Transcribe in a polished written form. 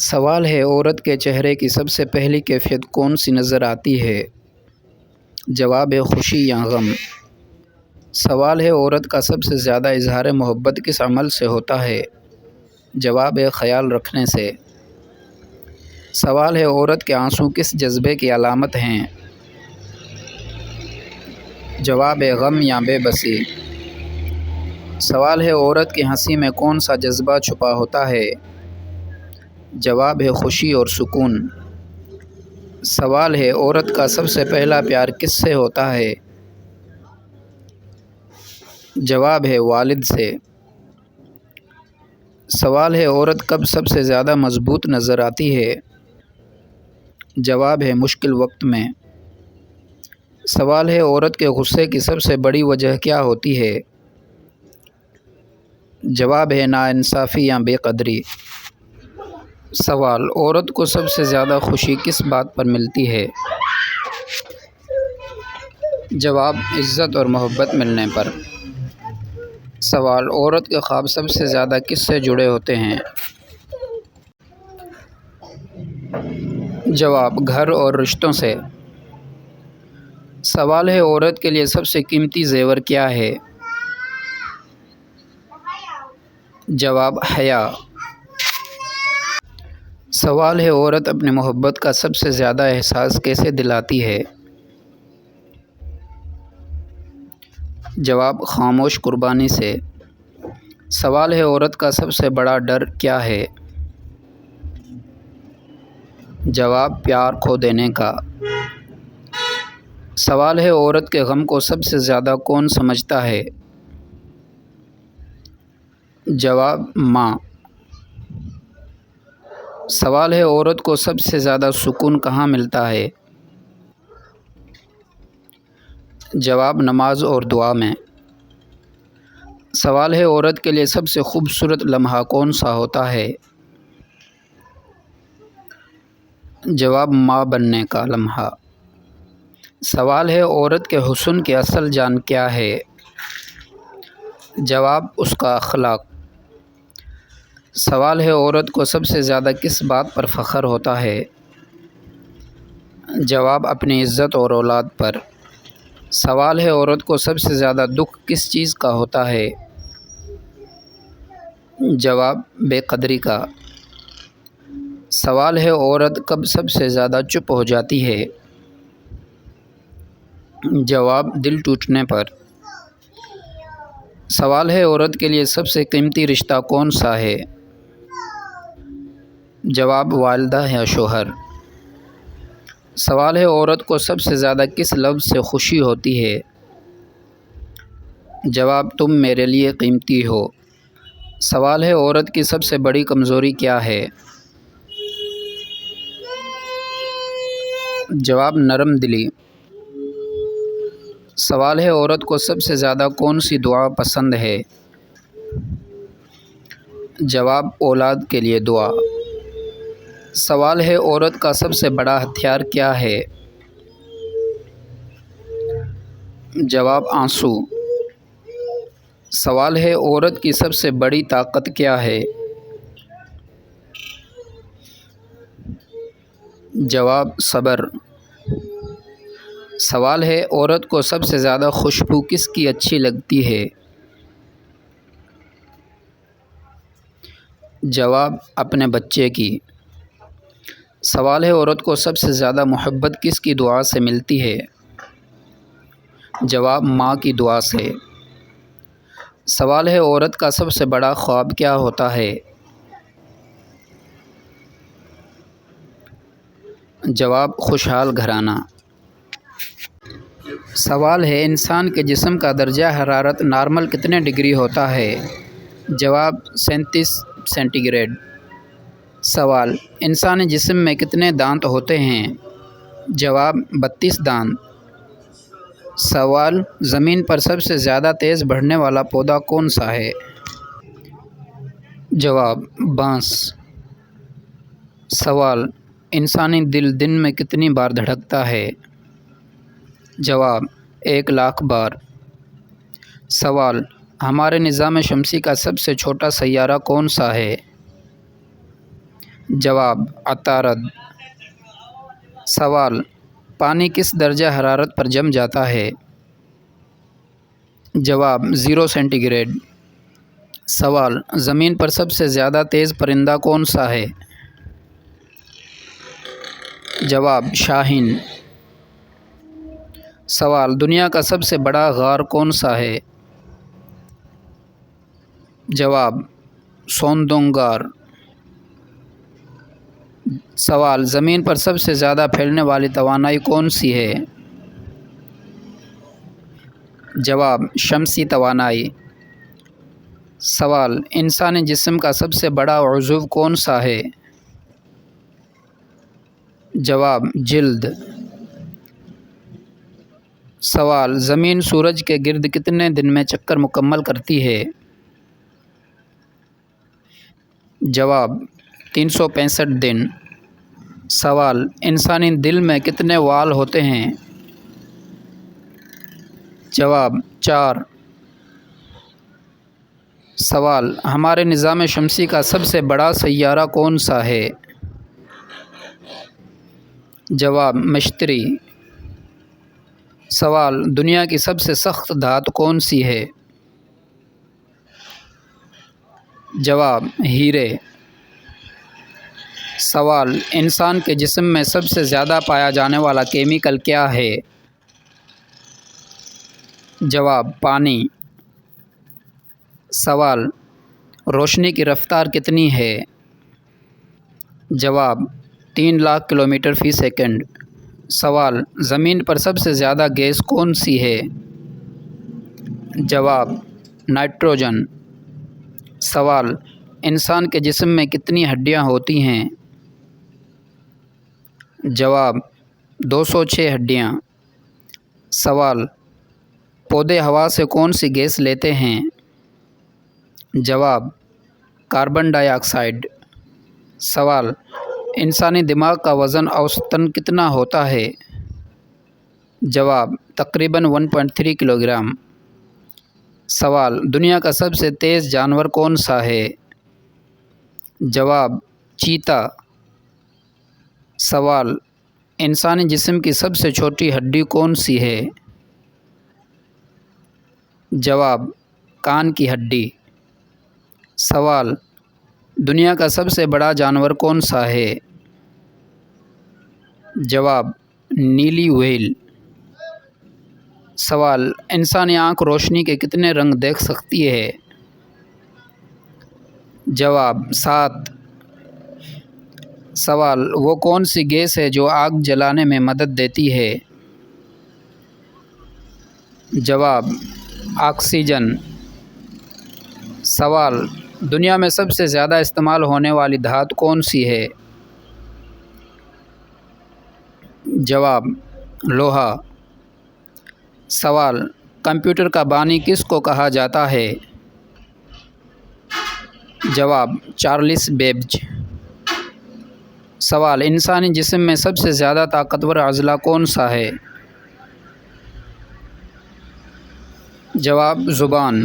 سوال ہے عورت کے چہرے کی سب سے پہلی کیفیت کون سی نظر آتی ہے؟ جواب ہے خوشی یا غم۔ سوال ہے عورت کا سب سے زیادہ اظہار محبت کس عمل سے ہوتا ہے؟ جواب ہے خیال رکھنے سے۔ سوال ہے عورت کے آنسو کس جذبے کی علامت ہیں؟ جواب ہے غم یا بے بسی۔ سوال ہے عورت کی ہنسی میں کون سا جذبہ چھپا ہوتا ہے؟ جواب ہے خوشی اور سکون۔ سوال ہے عورت کا سب سے پہلا پیار کس سے ہوتا ہے؟ جواب ہے والد سے۔ سوال ہے عورت کب سب سے زیادہ مضبوط نظر آتی ہے؟ جواب ہے مشکل وقت میں۔ سوال ہے عورت کے غصے کی سب سے بڑی وجہ کیا ہوتی ہے؟ جواب ہے ناانصافی یا بے قدری۔ سوال عورت کو سب سے زیادہ خوشی کس بات پر ملتی ہے؟ جواب عزت اور محبت ملنے پر۔ سوال عورت کے خواب سب سے زیادہ کس سے جڑے ہوتے ہیں؟ جواب گھر اور رشتوں سے۔ سوال ہے عورت کے لیے سب سے قیمتی زیور کیا ہے؟ جواب حیا۔ سوال ہے عورت اپنی محبت کا سب سے زیادہ احساس کیسے دلاتی ہے؟ جواب خاموش قربانی سے۔ سوال ہے عورت کا سب سے بڑا ڈر کیا ہے؟ جواب پیار کھو دینے کا۔ سوال ہے عورت کے غم کو سب سے زیادہ کون سمجھتا ہے؟ جواب ماں۔ سوال ہے عورت کو سب سے زیادہ سکون کہاں ملتا ہے؟ جواب نماز اور دعا میں۔ سوال ہے عورت کے لیے سب سے خوبصورت لمحہ کون سا ہوتا ہے؟ جواب ماں بننے کا لمحہ۔ سوال ہے عورت کے حسن کی اصل جان کیا ہے؟ جواب اس کا اخلاق۔ سوال ہے عورت کو سب سے زیادہ کس بات پر فخر ہوتا ہے؟ جواب اپنی عزت اور اولاد پر۔ سوال ہے عورت کو سب سے زیادہ دکھ کس چیز کا ہوتا ہے؟ جواب بے قدری کا۔ سوال ہے عورت کب سب سے زیادہ چپ ہو جاتی ہے؟ جواب دل ٹوٹنے پر۔ سوال ہے عورت کے لیے سب سے قیمتی رشتہ کون سا ہے؟ جواب والدہ یا شوہر۔ سوال ہے عورت کو سب سے زیادہ کس لفظ سے خوشی ہوتی ہے؟ جواب تم میرے لیے قیمتی ہو۔ سوال ہے عورت کی سب سے بڑی کمزوری کیا ہے؟ جواب نرم دلی۔ سوال ہے عورت کو سب سے زیادہ کون سی دعا پسند ہے؟ جواب اولاد کے لیے دعا۔ سوال ہے عورت کا سب سے بڑا ہتھیار کیا ہے؟ جواب آنسو۔ سوال ہے عورت کی سب سے بڑی طاقت کیا ہے؟ جواب صبر۔ سوال ہے عورت کو سب سے زیادہ خوشبو کس کی اچھی لگتی ہے؟ جواب اپنے بچے کی۔ سوال ہے عورت کو سب سے زیادہ محبت کس کی دعا سے ملتی ہے؟ جواب ماں کی دعا سے۔ سوال ہے عورت کا سب سے بڑا خواب کیا ہوتا ہے؟ جواب خوشحال گھرانہ۔ سوال ہے انسان کے جسم کا درجہ حرارت نارمل کتنے ڈگری ہوتا ہے؟ جواب 37 سینٹی گریڈ۔ سوال انسانی جسم میں کتنے دانت ہوتے ہیں؟ جواب 32 دانت۔ سوال زمین پر سب سے زیادہ تیز بڑھنے والا پودا کون سا ہے؟ جواب بانس۔ سوال انسانی دل دن میں کتنی بار دھڑکتا ہے؟ جواب 1,00,000 بار۔ سوال ہمارے نظام شمسی کا سب سے چھوٹا سیارہ کون سا ہے؟ جواب عطارد۔ سوال، پانی کس درجہ حرارت پر جم جاتا ہے؟ جواب 0 سینٹی گریڈ۔ سوال، زمین پر سب سے زیادہ تیز پرندہ کون سا ہے؟ جواب شاہین۔ سوال، دنیا کا سب سے بڑا غار کون سا ہے؟ جواب سوندونگ غار۔ سوال، زمین پر سب سے زیادہ پھیلنے والی توانائی کون سی ہے؟ جواب شمسی توانائی۔ سوال، انسانی جسم کا سب سے بڑا عضو کون سا ہے؟ جواب جلد۔ سوال، زمین سورج کے گرد کتنے دن میں چکر مکمل کرتی ہے؟ جواب 365 دن۔ سوال، انسانی دل میں کتنے وال ہوتے ہیں؟ جواب 4۔ سوال، ہمارے نظام شمسی کا سب سے بڑا سیارہ کون سا ہے؟ جواب مشتری۔ سوال، دنیا کی سب سے سخت دھات کون سی ہے؟ جواب ہیرے۔ سوال، انسان کے جسم میں سب سے زیادہ پایا جانے والا کیمیکل کیا ہے؟ جواب پانی۔ سوال، روشنی کی رفتار کتنی ہے؟ جواب 3 لاکھ کلومیٹر فی سیکنڈ۔ سوال، زمین پر سب سے زیادہ گیس کون سی ہے؟ جواب نائٹروجن۔ سوال، انسان کے جسم میں کتنی ہڈیاں ہوتی ہیں؟ جواب 206 ہڈیاں۔ سوال، پودے ہوا سے کون سی گیس لیتے ہیں؟ جواب کاربن ڈائی آکسائڈ۔ سوال، انسانی دماغ کا وزن اوسطاً کتنا ہوتا ہے؟ جواب تقریباً 1.3 کلو گرام۔ سوال، دنیا کا سب سے تیز جانور کون سا ہے؟ جواب چیتا۔ سوال، انسانی جسم کی سب سے چھوٹی ہڈی کون سی ہے؟ جواب کان کی ہڈی۔ سوال، دنیا کا سب سے بڑا جانور کون سا ہے؟ جواب نیلی ویل۔ سوال، انسانی آنکھ روشنی کے کتنے رنگ دیکھ سکتی ہے؟ جواب 7۔ سوال، وہ کون سی گیس ہے جو آگ جلانے میں مدد دیتی ہے؟ جواب آکسیجن۔ سوال، دنیا میں سب سے زیادہ استعمال ہونے والی دھات کون سی ہے؟ جواب لوہا۔ سوال، کمپیوٹر کا بانی کس کو کہا جاتا ہے؟ جواب چارلس بیبج۔ سوال، انسانی جسم میں سب سے زیادہ طاقتور عضلہ کون سا ہے؟ جواب زبان۔